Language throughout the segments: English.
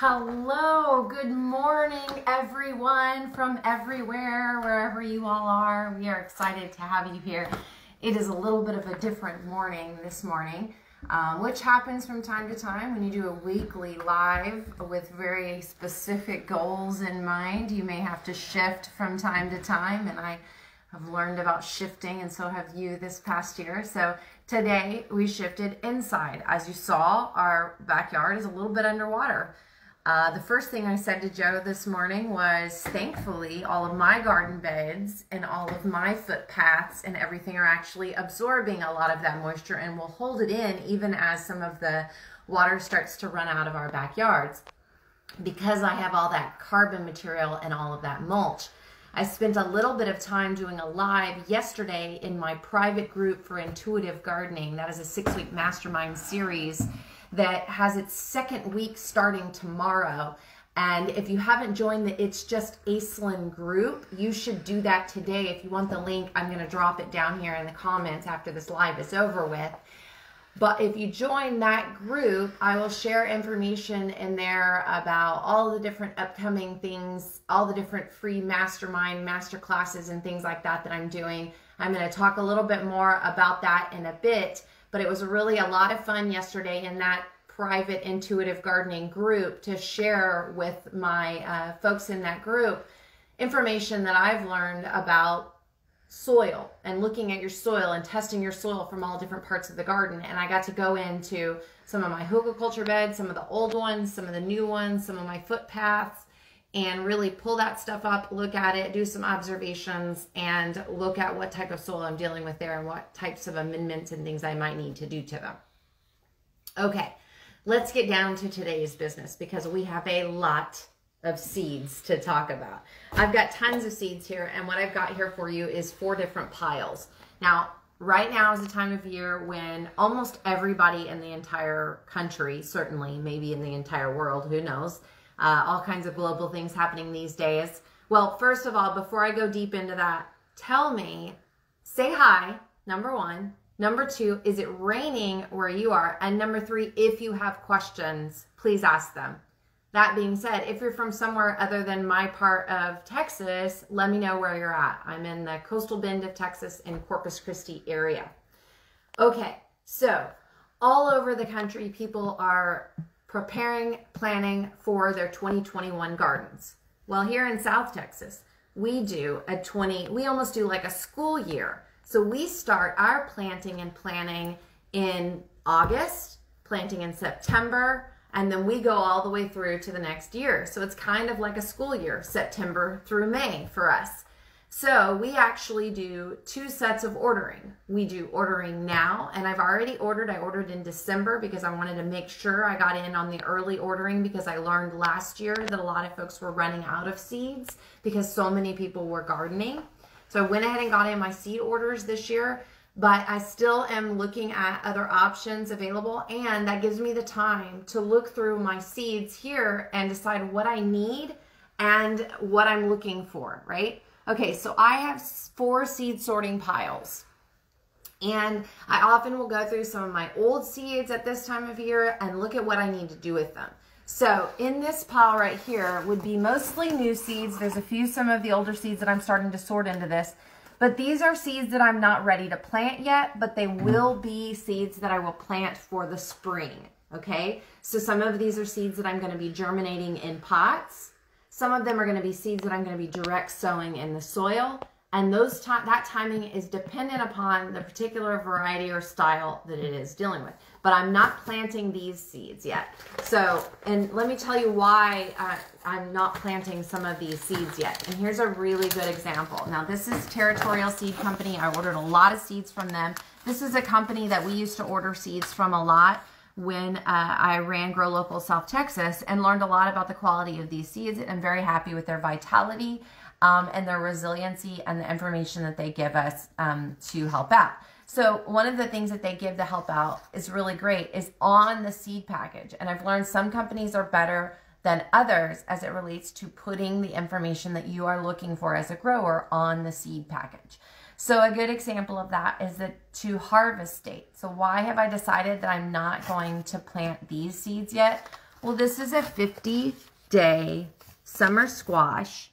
Hello, good morning everyone from everywhere, wherever you all are. We are excited to have you here. It is a little bit of a different morning this morning, which happens from time to time when you do a weekly live with very specific goals in mind. You may have to shift from time to time, and I have learned about shifting, and so have you this past year. So today we shifted inside. As you saw, our backyard is a little bit underwater. The first thing I said to Joe this morning was, thankfully, all of my garden beds and all of my footpaths and everything are actually absorbing a lot of that moisture and will hold it in even as some of the water starts to run out of our backyards, because I have all that carbon material and all of that mulch. I spent a little bit of time doing a live yesterday in my private group for intuitive gardening. That is a 6-week mastermind series that has its second week starting tomorrow. And if you haven't joined the It's Just Aislynn group, you should do that today. If you want the link, I'm going to drop it down here in the comments after this live is over with. But if you join that group, I will share information in there about all the different upcoming things, all the different free mastermind, master classes, and things like that that I'm doing. I'm going to talk a little bit more about that in a bit. But it was really a lot of fun yesterday in that private intuitive gardening group to share with my folks in that group information that I've learned about soil and looking at your soil and testing your soil from all different parts of the garden. And I got to go into some of my hugelkultur beds, some of the old ones, some of the new ones, some of my footpaths, and really pull that stuff up, look at it, do some observations, and look at what type of soil I'm dealing with there and what types of amendments and things I might need to do to them. Okay, let's get down to today's business because we have a lot of seeds to talk about. I've got tons of seeds here, and what I've got here for you is 4 different piles. Now, right now is the time of year when almost everybody in the entire country, certainly maybe in the entire world, who knows, all kinds of global things happening these days. Well, first of all, before I go deep into that, tell me, say hi, number 1. Number 2, is it raining where you are? And number 3, if you have questions, please ask them. That being said, if you're from somewhere other than my part of Texas, let me know where you're at. I'm in the coastal bend of Texas in Corpus Christi area. Okay, so all over the country, people are preparing, planning for their 2021 gardens. Well, here in South Texas, we almost do like a school year. So we start our planting and planning in August, planting in September, and then we go all the way through to the next year. So it's kind of like a school year, September through May for us. So we actually do 2 sets of ordering. We do ordering now, and I've already ordered. I ordered in December because I wanted to make sure I got in on the early ordering, because I learned last year that a lot of folks were running out of seeds because so many people were gardening. So I went ahead and got in my seed orders this year, but I still am looking at other options available, and that gives me the time to look through my seeds here and decide what I need and what I'm looking for, right? Okay, so I have 4 seed sorting piles, and I often will go through some of my old seeds at this time of year and look at what I need to do with them. So in this pile right here would be mostly new seeds. There's some of the older seeds that I'm starting to sort into this, but these are seeds that I'm not ready to plant yet, but they will be seeds that I will plant for the spring, okay? So some of these are seeds that I'm going to be germinating in pots. Some of them are going to be seeds that I'm going to be direct sowing in the soil, and that timing is dependent upon the particular variety or style that it is dealing with. But I'm not planting these seeds yet. So, and let me tell you why I'm not planting some of these seeds yet. And here's a really good example. Now, this is Territorial Seed Company. I ordered a lot of seeds from them. This is a company that we used to order seeds from a lot when I ran Grow Local South Texas, and learned a lot about the quality of these seeds. I'm very happy with their vitality and their resiliency and the information that they give us to help out. So one of the things that they give to help out is really great is on the seed package. And I've learned some companies are better than others as it relates to putting the information that you are looking for as a grower on the seed package. So a good example of that is the to harvest date. So why have I decided that I'm not going to plant these seeds yet? Well, this is a 50-day summer squash,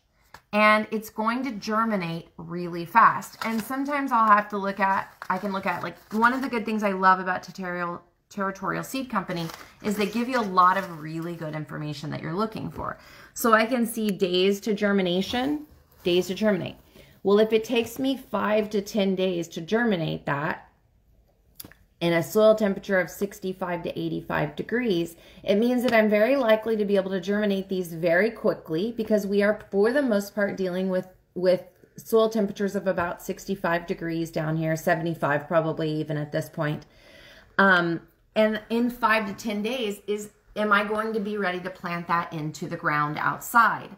and it's going to germinate really fast. And sometimes I can look at, like, one of the good things I love about Territorial Seed Company is they give you a lot of really good information that you're looking for. So I can see days to germination, days to germinate. Well, if it takes me 5 to 10 days to germinate that, in a soil temperature of 65 to 85 degrees, it means that I'm very likely to be able to germinate these very quickly, because we are, for the most part, dealing with soil temperatures of about 65 degrees down here, 75 probably even at this point. And in 5 to 10 days, am I going to be ready to plant that into the ground outside?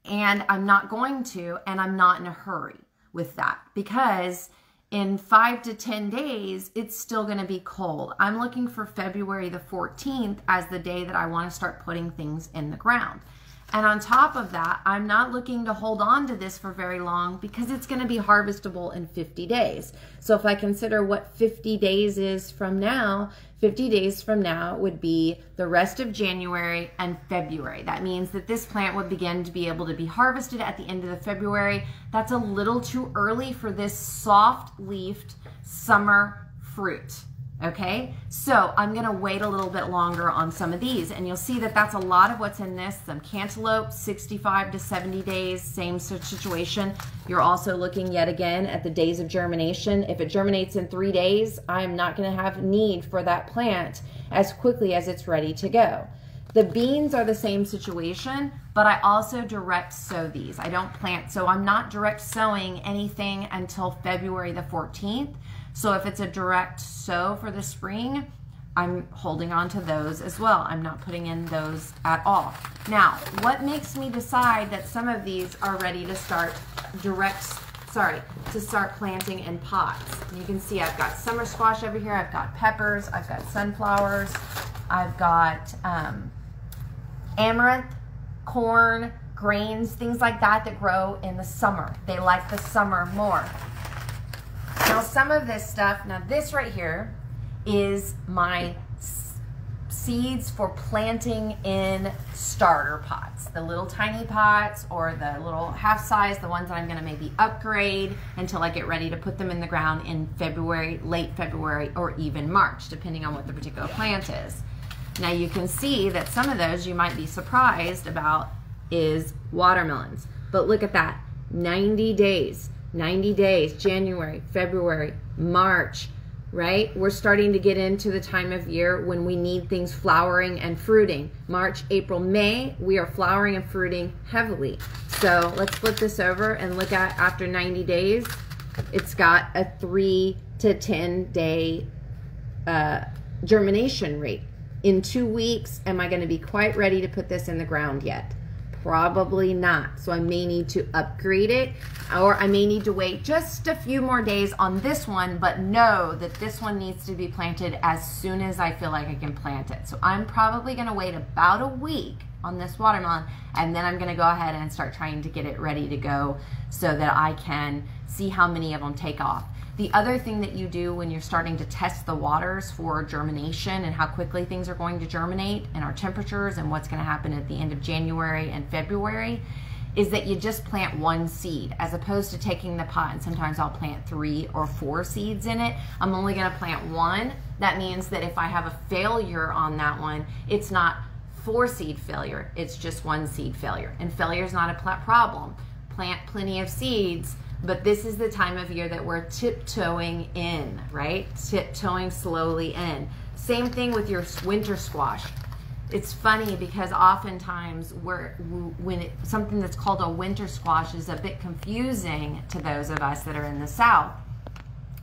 And I'm not going to, and I'm not in a hurry with that, because in 5 to 10 days, it's still going to be cold. I'm looking for February the 14th as the day that I want to start putting things in the ground. And on top of that, I'm not looking to hold on to this for very long, because it's going to be harvestable in 50 days. So if I consider what 50 days is from now, 50 days from now would be the rest of January and February. That means that this plant would begin to be able to be harvested at the end of the February. That's a little too early for this soft-leafed summer fruit. Okay, so I'm going to wait a little bit longer on some of these, and you'll see that that's a lot of what's in this. Some cantaloupe, 65 to 70 days, same situation. You're also looking yet again at the days of germination. If it germinates in 3 days, I'm not going to have need for that plant as quickly as it's ready to go. The beans are the same situation, but I also direct sow these. I don't plant, so I'm not direct sowing anything until February the 14th. So if it's a direct sow for the spring, I'm holding on to those as well. I'm not putting in those at all. Now, what makes me decide that some of these are ready to start to start planting in pots? You can see I've got summer squash over here. I've got peppers. I've got sunflowers. I've got amaranth, corn, grains, things like that grow in the summer. They like the summer more. Now, some of this stuff, now this right here is my seeds for planting in starter pots, the little tiny pots or the little half size, the ones that I'm going to maybe upgrade until I get ready to put them in the ground in February, late February, or even March, depending on what the particular plant is. Now you can see that some of those you might be surprised about is watermelons, but look at that, 90 days. 90 days, January, February, March, right? We're starting to get into the time of year when we need things flowering and fruiting. March, April, May, we are flowering and fruiting heavily. So let's flip this over and look at after 90 days, it's got a 3 to 10 day germination rate. In 2 weeks, am I going to be quite ready to put this in the ground yet? Probably not. So I may need to upgrade it, or I may need to wait just a few more days on this one, but know that this one needs to be planted as soon as I feel like I can plant it. So I'm probably going to wait about a week on this watermelon, and then I'm going to go ahead and start trying to get it ready to go so that I can see how many of them take off. The other thing that you do when you're starting to test the waters for germination and how quickly things are going to germinate and our temperatures and what's going to happen at the end of January and February is that you just plant one seed as opposed to taking the pot, and sometimes I'll plant 3 or 4 seeds in it. I'm only going to plant one. That means that if I have a failure on that one, it's not 4 seed failure, it's just 1 seed failure. And failure is not a problem. Plant plenty of seeds. But this is the time of year that we're tiptoeing in, right? Tiptoeing slowly in. Same thing with your winter squash. It's funny because oftentimes something that's called a winter squash is a bit confusing to those of us that are in the South.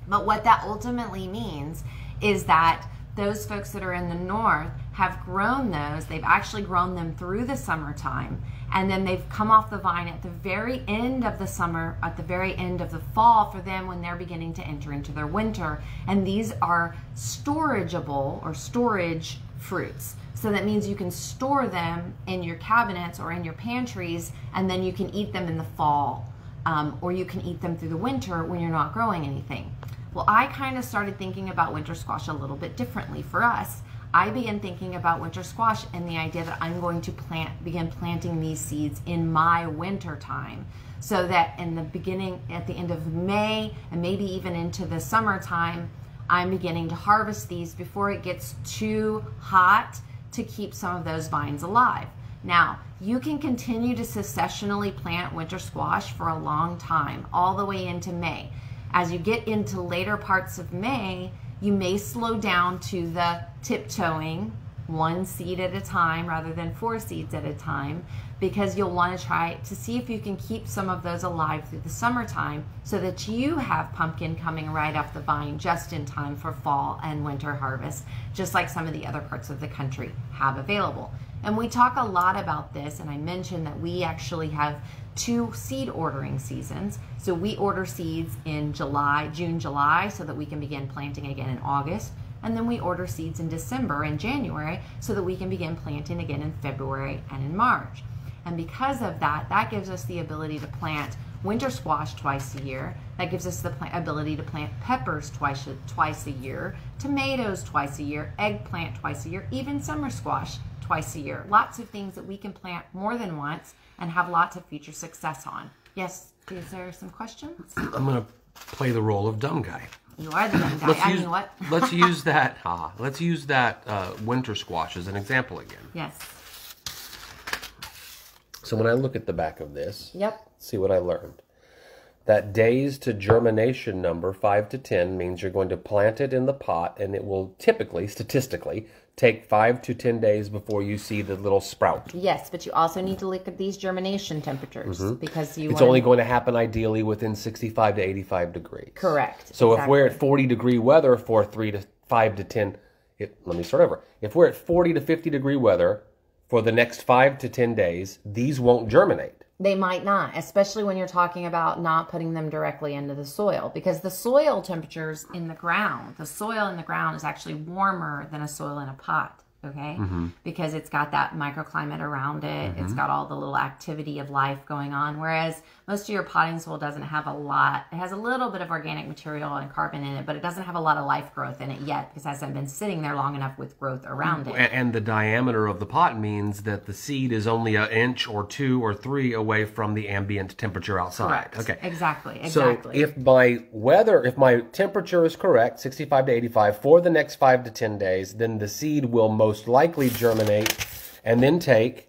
But what that ultimately means is that those folks that are in the North have grown those. They've actually grown them through the summertime, and then they've come off the vine at the very end of the summer, at the very end of the fall for them when they're beginning to enter into their winter. And these are storageable or storage fruits. So that means you can store them in your cabinets or in your pantries, and then you can eat them in the fall, or you can eat them through the winter when you're not growing anything. Well, I kind of started thinking about winter squash a little bit differently for us. I began thinking about winter squash and the idea that I'm going to begin planting these seeds in my winter time, so that in the beginning, at the end of May, and maybe even into the summertime, I'm beginning to harvest these before it gets too hot to keep some of those vines alive. Now, you can continue to successionally plant winter squash for a long time, all the way into May. As you get into later parts of May, you may slow down to the tiptoeing, 1 seed at a time rather than 4 seeds at a time, because you'll want to try to see if you can keep some of those alive through the summertime, so that you have pumpkin coming right off the vine just in time for fall and winter harvest, just like some of the other parts of the country have available. And we talk a lot about this, and I mentioned that we actually have 2 seed ordering seasons. So we order seeds in June, July, so that we can begin planting again in August. And then we order seeds in December and January, so that we can begin planting again in February and in March. And because of that, that gives us the ability to plant winter squash twice a year. That gives us the ability to plant peppers twice a year, tomatoes twice a year, eggplant twice a year, even summer squash twice a year. Lots of things that we can plant more than once and have lots of future success on. Yes, is there some questions? I'm going to play the role of dumb guy. You are the dumb guy. Let's use that. Let's use that winter squash as an example again. Yes. So when I look at the back of this, yep, see what I learned. That days to germination number, 5 to 10, means you're going to plant it in the pot, and it will typically, statistically, take 5 to 10 days before you see the little sprout. Yes, but you also need to look at these germination temperatures, because it's only going to happen ideally within 65 to 85 degrees. Correct. So exactly. If we're at 40-degree weather for 5 to 10, let me start over. If we're at 40 to 50-degree weather for the next 5 to 10 days, these won't germinate. They might not, especially when you're talking about not putting them directly into the soil, because the soil temperatures in the ground, the soil in the ground is actually warmer than a soil in a pot, okay? Because it's got that microclimate around it. It's got all the little activity of life going on, whereas most of your potting soil doesn't have a lot. It has a little bit of organic material and carbon in it, but it doesn't have a lot of life growth in it yet, because it hasn't been sitting there long enough with growth around it. And the diameter of the pot means that the seed is only an inch or 2 or 3 away from the ambient temperature outside. Correct. Okay. Exactly. So if my temperature is correct, 65 to 85, for the next 5 to 10 days, then the seed will most likely germinate and then take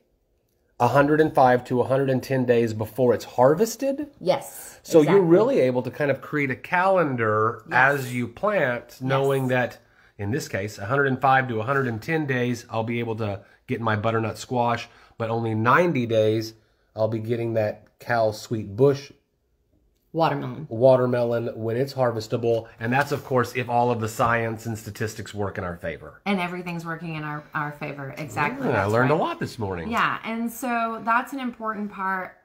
105 to 110 days before it's harvested? Yes. So exactly. You're really able to kind of create a calendar as you plant, knowing that, in this case, 105 to 110 days, I'll be able to get my butternut squash, but only 90 days, I'll be getting that Cal Sweet Bush watermelon when it's harvestable. And that's, of course, if all of the science and statistics work in our favor. And everything's working in our favor. Exactly. I learned a lot this morning. Yeah. And so that's an important part.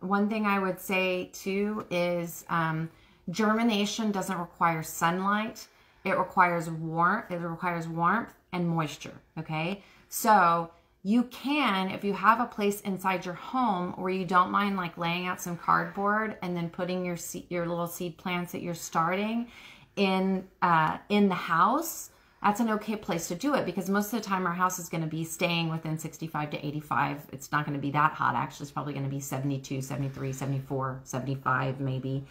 One thing I would say, too, is germination doesn't require sunlight. It requires warmth. It requires warmth and moisture. Okay. So you can, if you have a place inside your home where you don't mind like laying out some cardboard and then putting your little seed plants that you're starting in the house, that's an okay place to do it, because most of the time our house is going to be staying within 65 to 85. It's not going to be that hot. Actually, it's probably going to be 72, 73, 74, 75 maybe.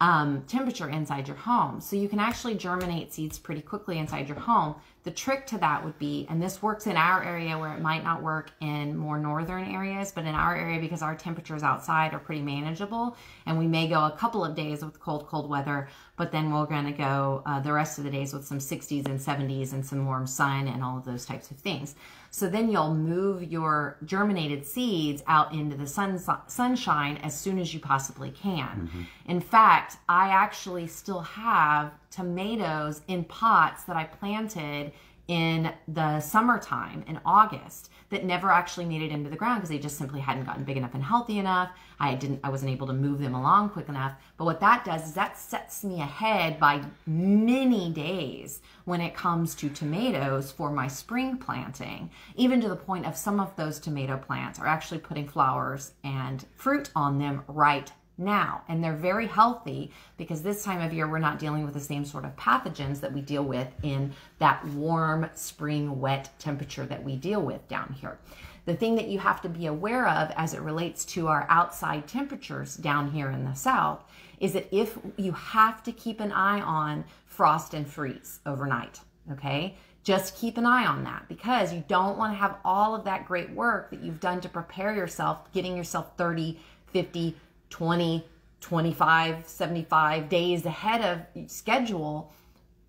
Temperature inside your home. So you can actually germinate seeds pretty quickly inside your home. The trick to that would be, and this works in our area where it might not work in more northern areas, but in our area, because our temperatures outside are pretty manageable, and we may go a couple of days with cold weather, but then we're going to go the rest of the days with some 60s and 70s and some warm sun and all of those types of things. So then you'll move your germinated seeds out into the sunshine as soon as you possibly can. In fact, I actually still have tomatoes in pots that I planted in the summertime in August that never actually made it into the ground because they just simply hadn't gotten big enough and healthy enough. I wasn't able to move them along quick enough. But what that does is that sets me ahead by many days when it comes to tomatoes for my spring planting, even to the point of some of those tomato plants are actually putting flowers and fruit on them right now. And they're very healthy because this time of year we're not dealing with the same sort of pathogens that we deal with in that warm spring wet temperature that we deal with down here. The thing that you have to be aware of as it relates to our outside temperatures down here in the south is that if you have to keep an eye on frost and freeze overnight, okay? Just keep an eye on that because you don't want to have all of that great work that you've done to prepare yourself, getting yourself 30, 50, 20, 25, 75 days ahead of schedule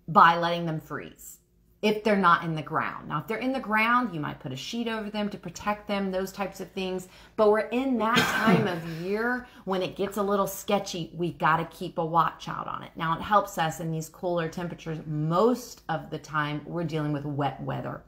by letting them freeze if they're not in the ground. Now, if they're in the ground, you might put a sheet over them to protect them, those types of things. But we're in that time of year when it gets a little sketchy. We got to keep a watch out on it. Now, it helps us in these cooler temperatures. Most of the time, we're dealing with wet weather.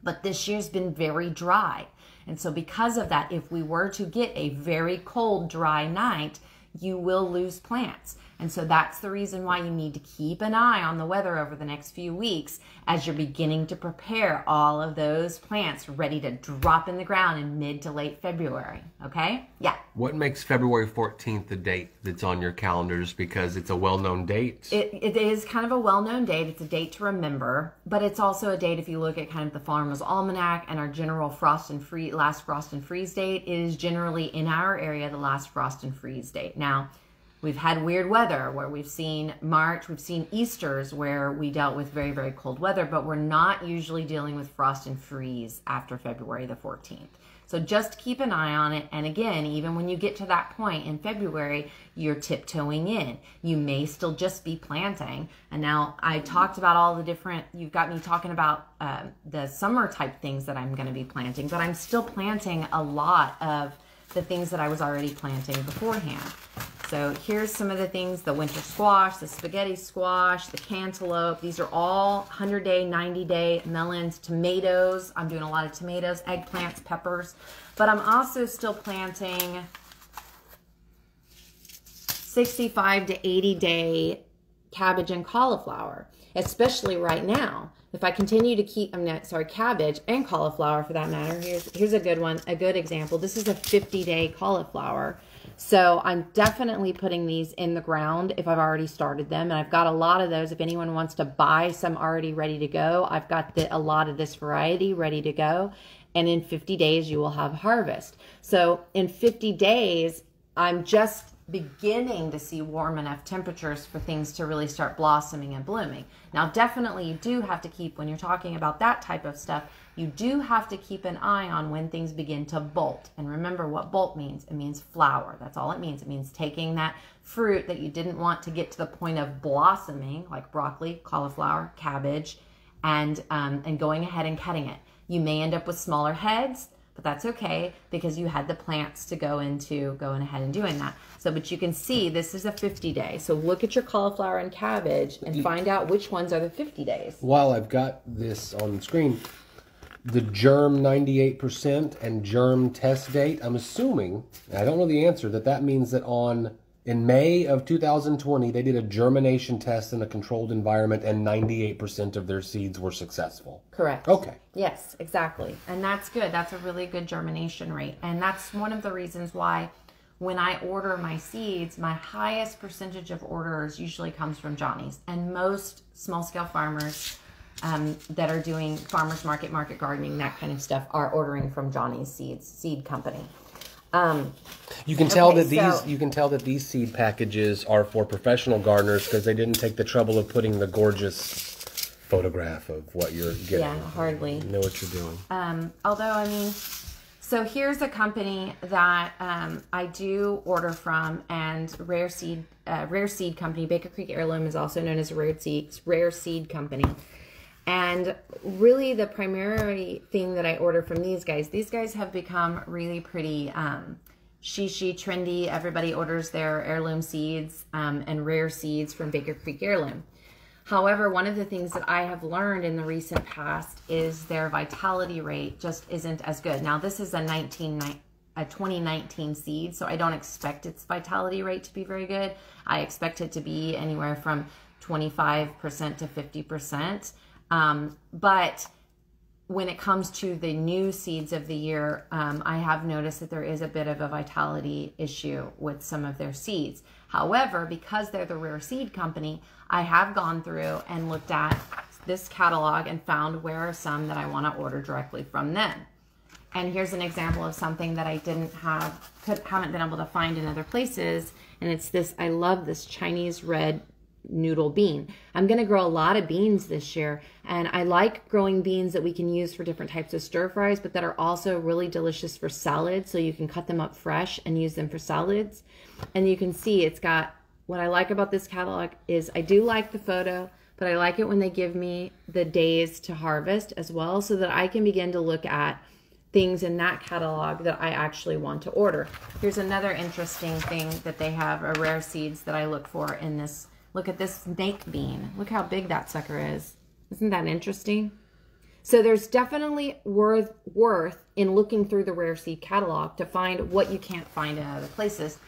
But this year's been very dry. And so because of that, if we were to get a very cold, dry night, you will lose plants. And so that's the reason why you need to keep an eye on the weather over the next few weeks as you're beginning to prepare all of those plants ready to drop in the ground in mid to late February. Okay? Yeah. What makes February 14th the date that's on your calendars? Because it's a well-known date? It is kind of a well-known date. It's a date to remember, but it's also a date if you look at kind of the Farmer's Almanac and our general last frost and freeze date is generally in our area the last frost and freeze date. Now, we've had weird weather where we've seen March, we've seen Easters where we dealt with very, very cold weather, but we're not usually dealing with frost and freeze after February the 14th. So just keep an eye on it. And again, even when you get to that point in February, you're tiptoeing in. You may still just be planting. And now I talked about all the different, you've got me talking about the summer type things that I'm going to be planting, but I'm still planting a lot of the things that I was already planting beforehand. So here's some of the things, the winter squash, the spaghetti squash, the cantaloupe. These are all 100-day, 90-day melons, tomatoes. I'm doing a lot of tomatoes, eggplants, peppers. But I'm also still planting 65 to 80-day cabbage and cauliflower, especially right now. If I continue to keep, cabbage and cauliflower for that matter. Here's a good one, a good example. This is a 50-day cauliflower. So I'm definitely putting these in the ground if I've already started them. And I've got a lot of those. If anyone wants to buy some already ready to go, I've got a lot of this variety ready to go. And in 50 days, you will have harvest. So in 50 days, I'm just beginning to see warm enough temperatures for things to really start blossoming and blooming. Now, definitely you do have to keep, when you're talking about that type of stuff, you do have to keep an eye on when things begin to bolt. And remember what bolt means. It means flower. That's all it means. It means taking that fruit that you didn't want to get to the point of blossoming, like broccoli, cauliflower, cabbage, and going ahead and cutting it. You may end up with smaller heads, but that's okay because you had the plants to go into going ahead and doing that. So, but you can see this is a 50-day. So look at your cauliflower and cabbage and find out which ones are the 50 days. While I've got this on the screen, the germ 98% and germ test date, I'm assuming, I don't know the answer, that means that in May of 2020, they did a germination test in a controlled environment and 98% of their seeds were successful. Correct. Okay. Yes, exactly. And that's good. That's a really good germination rate. And that's one of the reasons why when I order my seeds, my highest percentage of orders usually comes from Johnny's. And most small-scale farmers that are doing farmers market, market gardening, that kind of stuff are ordering from Johnny's seed company. You can tell that these seed packages are for professional gardeners because they didn't take the trouble of putting the gorgeous photograph of what you're getting. Yeah, hardly. You know what you're doing. Although, I mean, so here's a company that I do order from, and Rare Seed Company. Baker Creek Heirloom is also known as Rare Seed Company. And really the primary thing that I order from these guys have become really pretty trendy. Everybody orders their heirloom seeds and rare seeds from Baker Creek Heirloom. However, one of the things that I have learned in the recent past is their vitality rate just isn't as good. Now, this is a 2019 seed, so I don't expect its vitality rate to be very good. I expect it to be anywhere from 25% to 50%. But when it comes to the new seeds of the year, I have noticed that there is a bit of a vitality issue with some of their seeds. However, because they're the rare seed company, I have gone through and looked at this catalog and found where are some that I want to order directly from them. And here's an example of something that I haven't been able to find in other places. And it's this, I love this Chinese red noodle bean. I'm going to grow a lot of beans this year, and I like growing beans that we can use for different types of stir fries, but that are also really delicious for salads, so you can cut them up fresh and use them for salads. And you can see it's got, what I like about this catalog is I do like the photo, but I like it when they give me the days to harvest as well, so that I can begin to look at things in that catalog that I actually want to order. Here's another interesting thing that they have, a rare seeds that I look for in this. Look at this snake bean. Look how big that sucker is. Isn't that interesting? So there's definitely worth in looking through the rare seed catalog to find what you can't find in other places.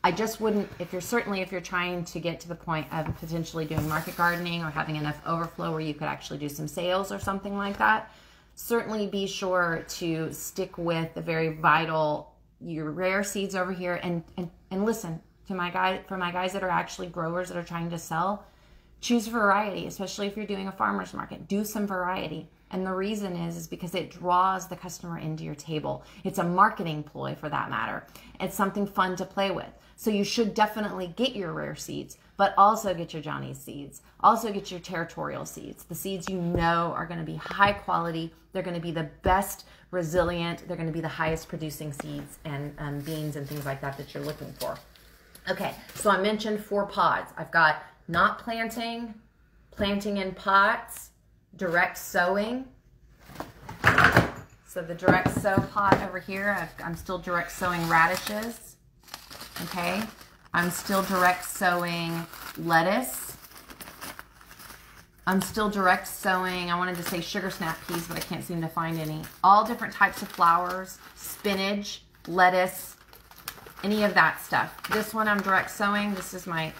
I just wouldn't, if you're trying to get to the point of potentially doing market gardening or having enough overflow where you could actually do some sales or something like that, certainly be sure to stick with the very vital, your rare seeds over here, and listen to my guys that are actually growers that are trying to sell. Choose variety, especially if you're doing a farmer's market. Do some variety. And the reason is because it draws the customer into your table. It's a marketing ploy for that matter. It's something fun to play with. So you should definitely get your rare seeds, but also get your Johnny's seeds. Also get your Territorial seeds. The seeds you know are going to be high quality. They're going to be the best resilient. They're going to be the highest producing seeds and beans and things like that that you're looking for. Okay, so I mentioned 4 pods. I've got not planting, planting in pots, direct sowing. So the direct sow pot over here, I'm still direct sowing radishes. Okay, I'm still direct sowing lettuce. I'm still direct sowing, I wanted to say sugar snap peas, but I can't seem to find any. All different types of flowers, spinach, lettuce, any of that stuff. This one I'm direct sowing. This is my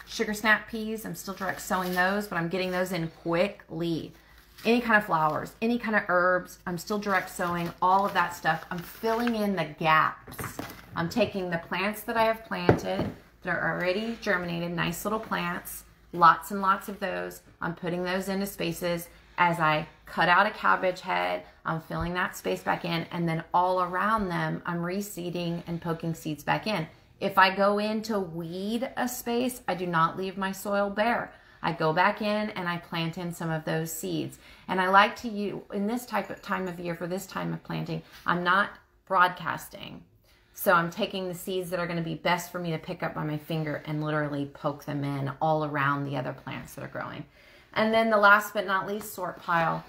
sugar snap peas. I'm still direct sowing those, but I'm getting those in quickly. Any kind of flowers, any kind of herbs, I'm still direct sowing all of that stuff. I'm filling in the gaps. I'm taking the plants that I have planted that are already germinated, nice little plants, lots and lots of those. I'm putting those into spaces. As I cut out a cabbage head, I'm filling that space back in, and then all around them, I'm reseeding and poking seeds back in. If I go in to weed a space, I do not leave my soil bare. I go back in and I plant in some of those seeds. And I like to use, in this time of year, for this time of planting, I'm not broadcasting. So I'm taking the seeds that are going to be best for me to pick up by my finger and literally poke them in all around the other plants that are growing. And then the last but not least sort pile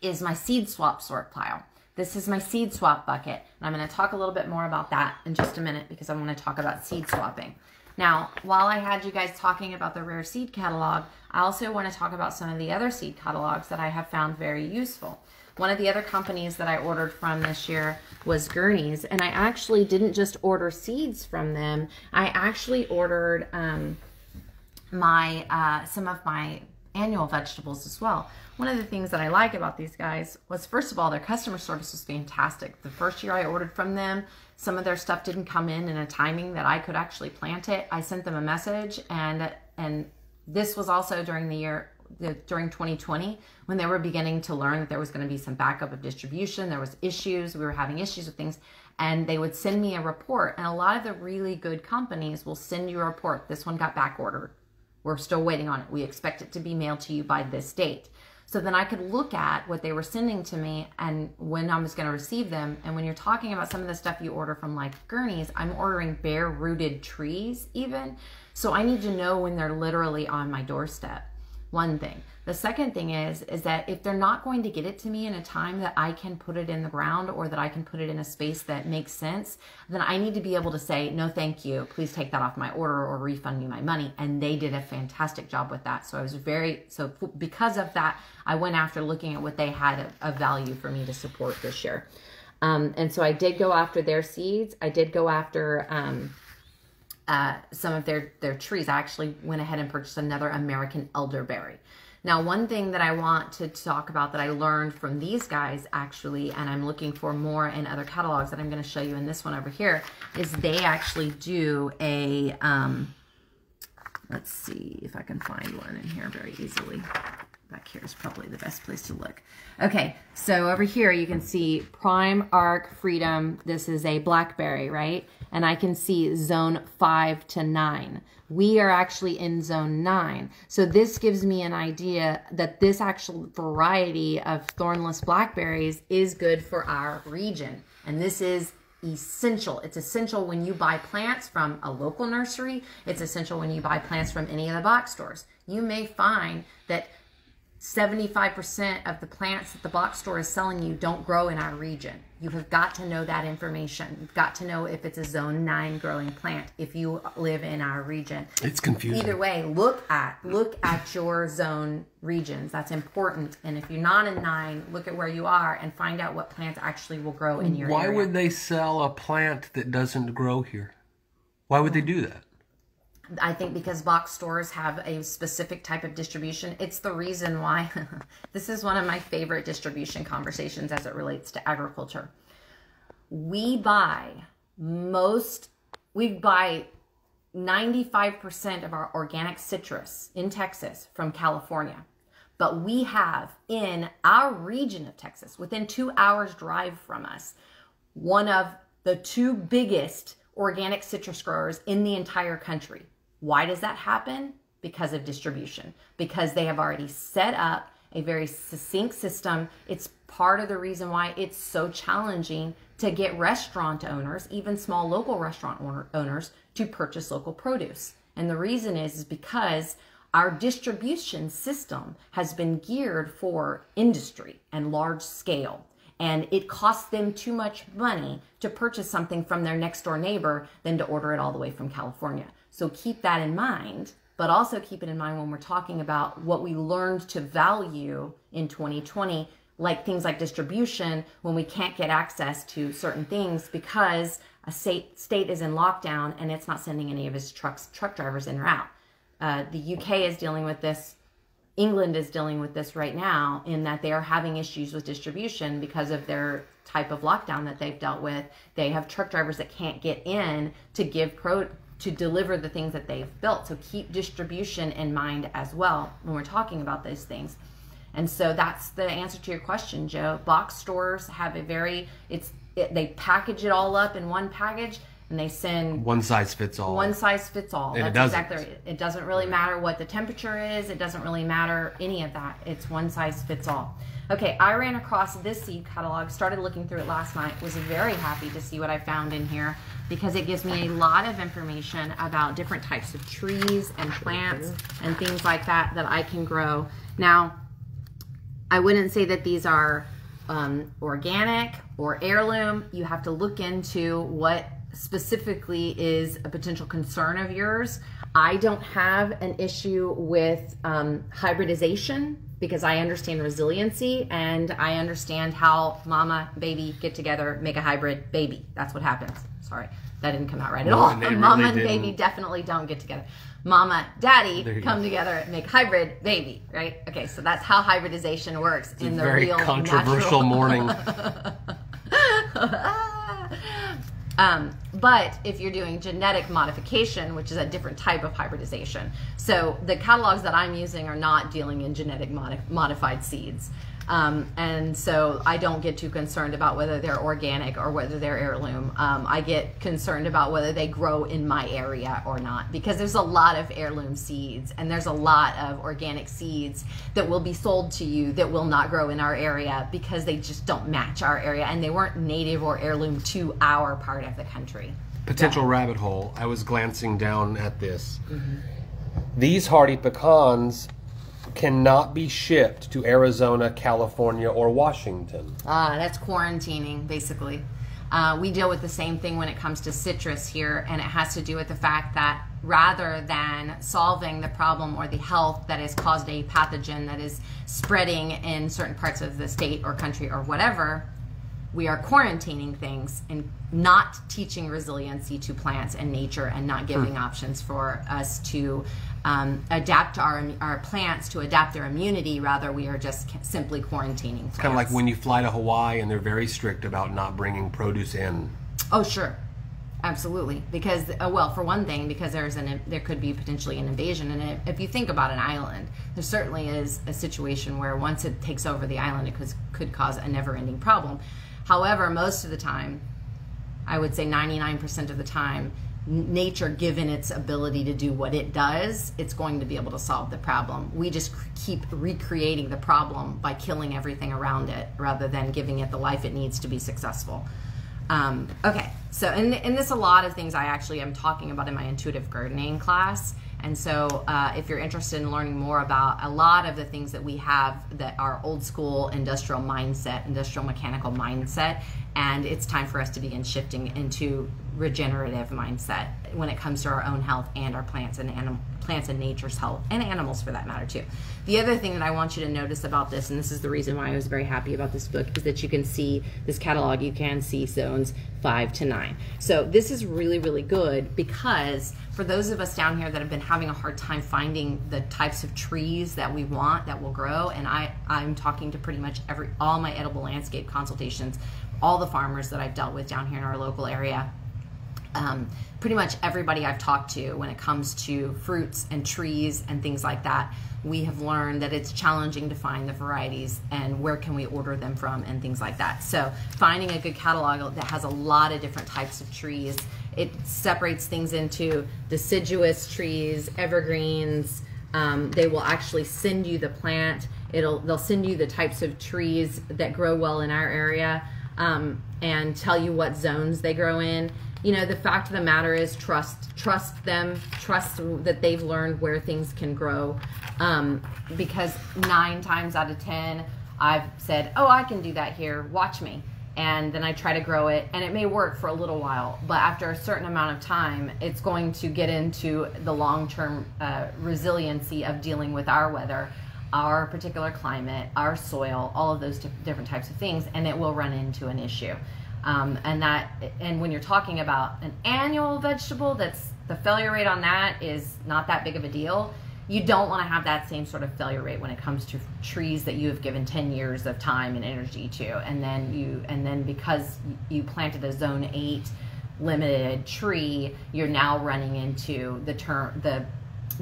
is my seed swap sort pile. This is my seed swap bucket. And I'm going to talk a little bit more about that in just a minute because I want to talk about seed swapping. Now, while I had you guys talking about the rare seed catalog, I also want to talk about some of the other seed catalogs that I have found very useful. One of the other companies that I ordered from this year was Gurney's, and I actually didn't just order seeds from them. I actually ordered some of my annual vegetables as well. One of the things that I like about these guys was, first of all, their customer service was fantastic. The first year I ordered from them, some of their stuff didn't come in a timing that I could actually plant it. I sent them a message, and this was also during the year, during 2020, when they were beginning to learn that there was going to be some backup of distribution. There was issues. We were having issues with things, and they would send me a report. And a lot of the really good companies will send you a report. This one got back ordered. We're still waiting on it. We expect it to be mailed to you by this date. So then I could look at what they were sending to me and when I was going to receive them. And when you're talking about some of the stuff you order from like Gurney's, I'm ordering bare rooted trees even. So I need to know when they're literally on my doorstep. One thing. The second thing is that if they're not going to get it to me in a time that I can put it in the ground or that I can put it in a space that makes sense, then I need to be able to say, no, thank you. Please take that off my order or refund me my money. And they did a fantastic job with that. So I was because of that, I went after looking at what they had of value for me to support this year. And so I did go after their seeds. I did go after some of their trees. I actually went ahead and purchased another American elderberry. Now, one thing that I want to talk about that I learned from these guys actually, and I'm looking for more in other catalogs that I'm going to show you in this one over here, is they actually do a, let's see if I can find one in here very easily. Back here is probably the best place to look. Okay, so over here you can see Prime Arc Freedom. This is a blackberry, right? And I can see zone 5 to 9. We are actually in zone 9. So this gives me an idea that this actual variety of thornless blackberries is good for our region. And this is essential. It's essential when you buy plants from a local nursery. It's essential when you buy plants from any of the box stores. You may find that 75% of the plants that the box store is selling you don't grow in our region. You have got to know that information. You've got to know if it's a zone 9 growing plant if you live in our region. It's confusing. Either way, look at your zone regions. That's important. And if you're not in 9, look at where you are and find out what plants actually will grow in your area. Why would they sell a plant that doesn't grow here? Why would they do that? I think because box stores have a specific type of distribution. It's the reason why this is one of my favorite distribution conversations as it relates to agriculture. We buy 95% of our organic citrus in Texas from California. But we have in our region of Texas, within 2 hours drive from us, one of the 2 biggest organic citrus growers in the entire country. Why does that happen? Because of distribution. Because they have already set up a very succinct system. It's part of the reason why it's so challenging to get restaurant owners, even small local restaurant owners, to purchase local produce. And the reason is because our distribution system has been geared for industry and large scale. And it costs them too much money to purchase something from their next door neighbor than to order it all the way from California. So keep that in mind, but also keep it in mind when we're talking about what we learned to value in 2020, like things like distribution, when we can't get access to certain things because a state is in lockdown and it's not sending any of its truck drivers in or out. The UK is dealing with this. England is dealing with this right now in that they are having issues with distribution because of their type of lockdown that they've dealt with. They have truck drivers that can't get in to to deliver the things that they've built. So keep distribution in mind as well when we're talking about those things. And so that's the answer to your question, Joe. Box stores have a they package it all up in one package and they send one size fits all. One size fits all. And That's exactly right. It doesn't really matter what the temperature is. It doesn't really matter any of that. It's one size fits all. Okay, I ran across this seed catalog, started looking through it last night, was very happy to see what I found in here because it gives me a lot of information about different types of trees and plants and things like that that I can grow. Now, I wouldn't say that these are organic or heirloom. You have to look into what specifically is a potential concern of yours. I don't have an issue with hybridization because I understand resiliency and I understand how mama and baby get together, make a hybrid baby. That's what happens. Sorry, that didn't come out right at all. Mama and baby definitely don't get together. Mama, daddy come together and make hybrid baby, right? Okay, so that's how hybridization works in the real very controversial morning. But if you're doing genetic modification, which is a different type of hybridization, so the catalogs that I'm using are not dealing in genetic modified seeds. And so I don't get too concerned about whether they're organic or whether they're heirloom. I get concerned about whether they grow in my area or not, because there's a lot of heirloom seeds and there's a lot of organic seeds that will be sold to you that will not grow in our area because they just don't match our area and they weren't native or heirloom to our part of the country. Potential rabbit hole. I was glancing down at this. These hardy pecans cannot be shipped to Arizona, California, or Washington. That's quarantining, basically. We deal with the same thing when it comes to citrus here, and it has to do with the fact that rather than solving the problem or the health that has caused a pathogen that is spreading in certain parts of the state or country or whatever, we are quarantining things and not teaching resiliency to plants and nature, and not giving options for us to adapt our plants to adapt their immunity. Rather, we are just simply quarantining plants. It's kind of like when you fly to Hawaii and they're very strict about not bringing produce in. Oh, sure. Absolutely. Because, well, for one thing, because there could be potentially an invasion. And if you think about an island, there certainly is a situation where once it takes over the island, it could cause a never-ending problem. However, most of the time, I would say 99% of the time, nature, given its ability to do what it does, it's going to be able to solve the problem. We just keep recreating the problem by killing everything around it, rather than giving it the life it needs to be successful. Okay, so and this a lot of things I actually am talking about in my intuitive gardening class. And so if you're interested in learning more about a lot of the things that we have that are old school industrial mindset, industrial mechanical mindset, and it's time for us to begin shifting into regenerative mindset when it comes to our own health and our plants and nature's health, and animals for that matter too. The other thing that I want you to notice about this, and this is the reason why I was very happy about this book, is that you can see this catalog, you can see zones 5 to 9. So this is really, really good, because for those of us down here that have been having a hard time finding the types of trees that we want that will grow, and I'm talking to pretty much all my edible landscape consultations, all the farmers that I've dealt with down here in our local area, pretty much everybody I've talked to when it comes to fruits and trees and things like that, we have learned that it's challenging to find the varieties and where can we order them from and things like that. So finding a good catalog that has a lot of different types of trees, it separates things into deciduous trees, evergreens. They will actually send you the plant. They'll send you the types of trees that grow well in our area, and tell you what zones they grow in. You know, the fact of the matter is trust them, trust that they've learned where things can grow, because 9 times out of 10 I've said, oh, I can do that here, watch me, and then I try to grow it, and it may work for a little while, but after a certain amount of time it's going to get into the long-term resiliency of dealing with our weather, our particular climate, our soil, all of those different types of things, and it will run into an issue. And when you're talking about an annual vegetable, that's the failure rate on that is not that big of a deal. You don't want to have that same sort of failure rate when it comes to trees that you have given 10 years of time and energy to, and then because you planted a zone 8 limited tree, you're now running into the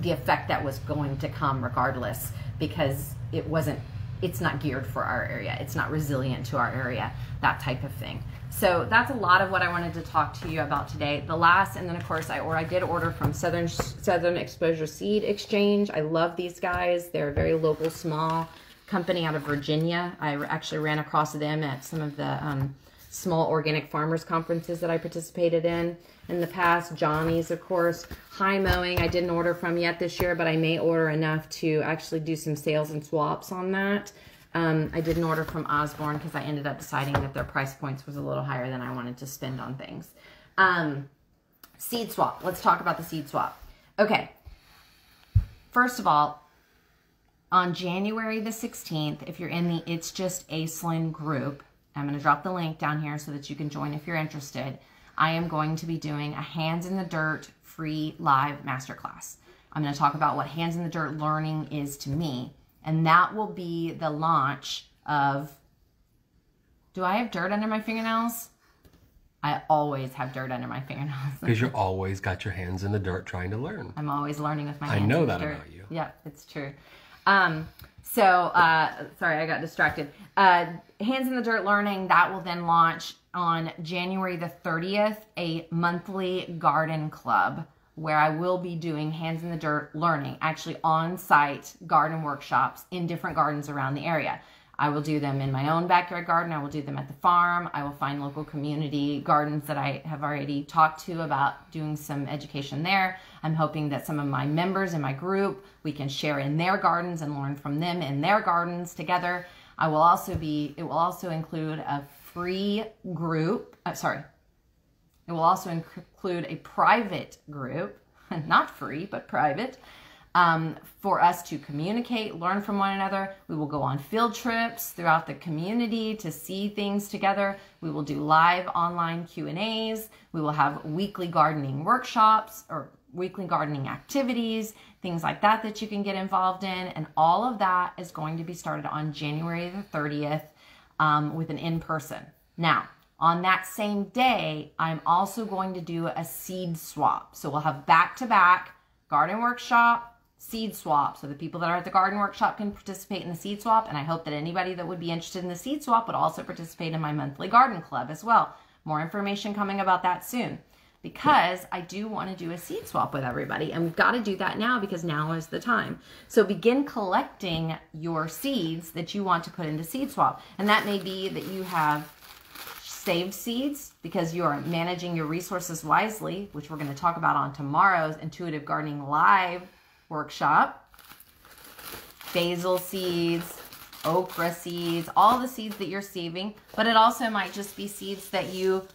effect that was going to come regardless, because it's not geared for our area, it's not resilient to our area, that type of thing. So that's a lot of what I wanted to talk to you about today. The last, and then of course I did order from Southern Exposure Seed Exchange. I love these guys. They're a very local, small company out of Virginia. I actually ran across them at some of the small organic farmers conferences that I participated in the past. Johnny's, of course. High Mowing, I didn't order from yet this year, but I may order enough to actually do some sales and swaps on that. I didn't order from Osborne because I ended up deciding that their price points was a little higher than I wanted to spend on things. Seed swap. Let's talk about the seed swap. Okay. First of all, on January the 16th, if you're in the It's Just Aislynn group, I'm going to drop the link down here so that you can join if you're interested. I am going to be doing a Hands in the Dirt free live masterclass. I'm going to talk about what Hands in the Dirt learning is to me. And that will be the launch of, do I have dirt under my fingernails? I always have dirt under my fingernails. Because you're always got your hands in the dirt trying to learn. I'm always learning with my hands I know in the that dirt. about you. Yeah, it's true. Sorry, I got distracted. Hands in the Dirt learning, that will then launch on January the 30th, a monthly garden club, where I will be doing Hands in the Dirt learning, actually on-site garden workshops in different gardens around the area. I will do them in my own backyard garden. I will do them at the farm. I will find local community gardens that I have already talked to about doing some education there. I'm hoping that some of my members in my group, we can share in their gardens and learn from them in their gardens together. It will also include a free group, it will also include a private group, not free, but private, for us to communicate, learn from one another. We will go on field trips throughout the community to see things together. We will do live online Q&As. We will have weekly gardening workshops or weekly gardening activities, things like that that you can get involved in. And all of that is going to be started on January the 30th with an in-person. Now, on that same day, I'm also going to do a seed swap. So we'll have back-to-back garden workshop, seed swap. So the people that are at the garden workshop can participate in the seed swap. And I hope that anybody that would be interested in the seed swap would also participate in my monthly garden club as well. More information coming about that soon, because I do want to do a seed swap with everybody. And we've got to do that now because now is the time. So begin collecting your seeds that you want to put into seed swap. And that may be that you have saved seeds because you are managing your resources wisely, which we're going to talk about on tomorrow's Intuitive Gardening Live workshop. Basil seeds, okra seeds, all the seeds that you're saving, but it also might just be seeds that you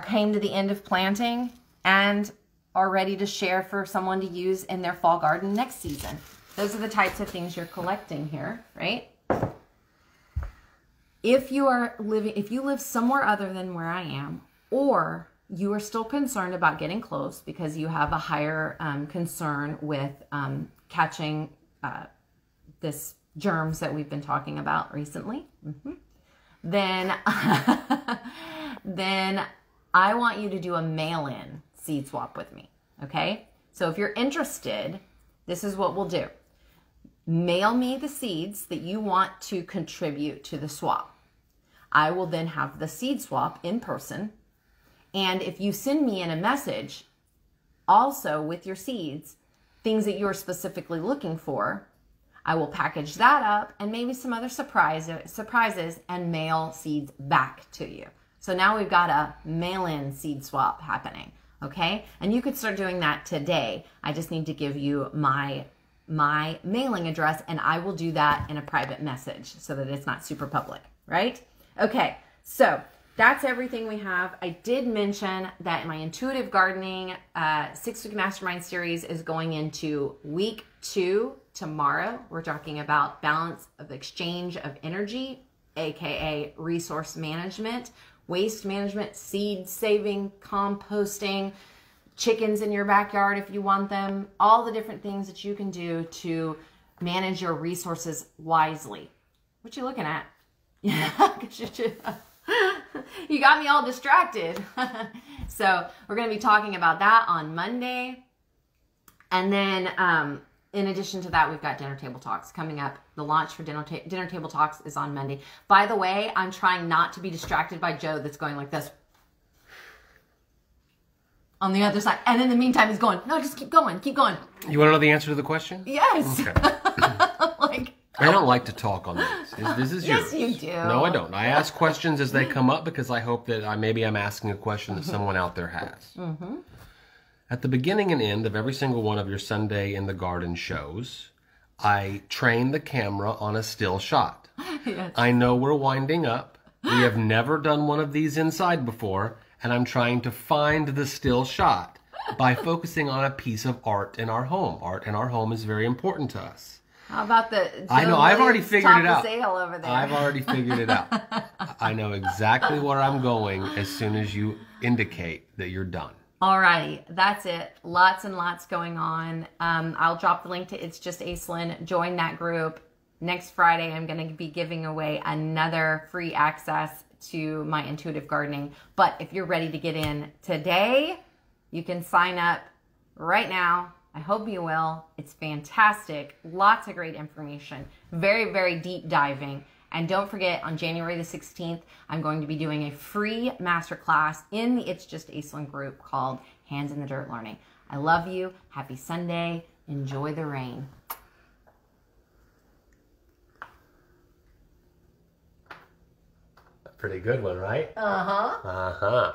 came to the end of planting and are ready to share for someone to use in their fall garden next season. Those are the types of things you're collecting here, right? If you live somewhere other than where I am, or you are still concerned about getting close because you have a higher concern with catching this germs that we've been talking about recently, then I want you to do a mail-in seed swap with me, okay? So if you're interested, this is what we'll do. Mail me the seeds that you want to contribute to the swap. I will then have the seed swap in person. And if you send me in a message also with your seeds, things that you're specifically looking for, I will package that up and maybe some other surprises and mail seeds back to you. So now we've got a mail-in seed swap happening, okay? And you could start doing that today. I just need to give you my mailing address, and I will do that in a private message so that it's not super public, right? Okay, so that's everything we have. I did mention that my Intuitive Gardening 6-week Mastermind series is going into week 2 tomorrow. We're talking about balance of exchange of energy, aka resource management, waste management, seed saving, composting, chickens in your backyard if you want them, all the different things that you can do to manage your resources wisely. What you looking at? Yeah, you got me all distracted. So we're going to be talking about that on Monday. And then in addition to that, we've got Dinner Table Talks coming up. The launch for Dinner Table Talks is on Monday. By the way, I'm trying not to be distracted by Joe that's going like this on the other side. And in the meantime, he's going, no, just keep going, keep going. You want to know the answer to the question? Yes. Okay. I don't like to talk on this. This is yours. Yes, you do. No, I don't. I ask questions as they come up because I hope that maybe I'm asking a question that someone out there has. At the beginning and end of every single one of your Sunday in the Garden shows, I train the camera on a still shot. Yes. I know we're winding up. We have never done one of these inside before, and I'm trying to find the still shot by focusing on a piece of art in our home. Art in our home is very important to us. How about the I know, I've already figured it out. Sale over there. I've already figured it out. I know exactly where I'm going as soon as you indicate that you're done. Alrighty, that's it. Lots and lots going on. I'll drop the link to It's Just Aislynn. Join that group. Next Friday, I'm going to be giving away another free access to my Intuitive Gardening. But if you're ready to get in today, you can sign up right now. I hope you will. It's fantastic. Lots of great information. Very, very deep diving. And don't forget, on January the 16th, I'm going to be doing a free masterclass in the It's Just Aislynn group called Hands in the Dirt Learning. I love you. Happy Sunday. Enjoy the rain. A pretty good one, right? Uh-huh. Uh-huh.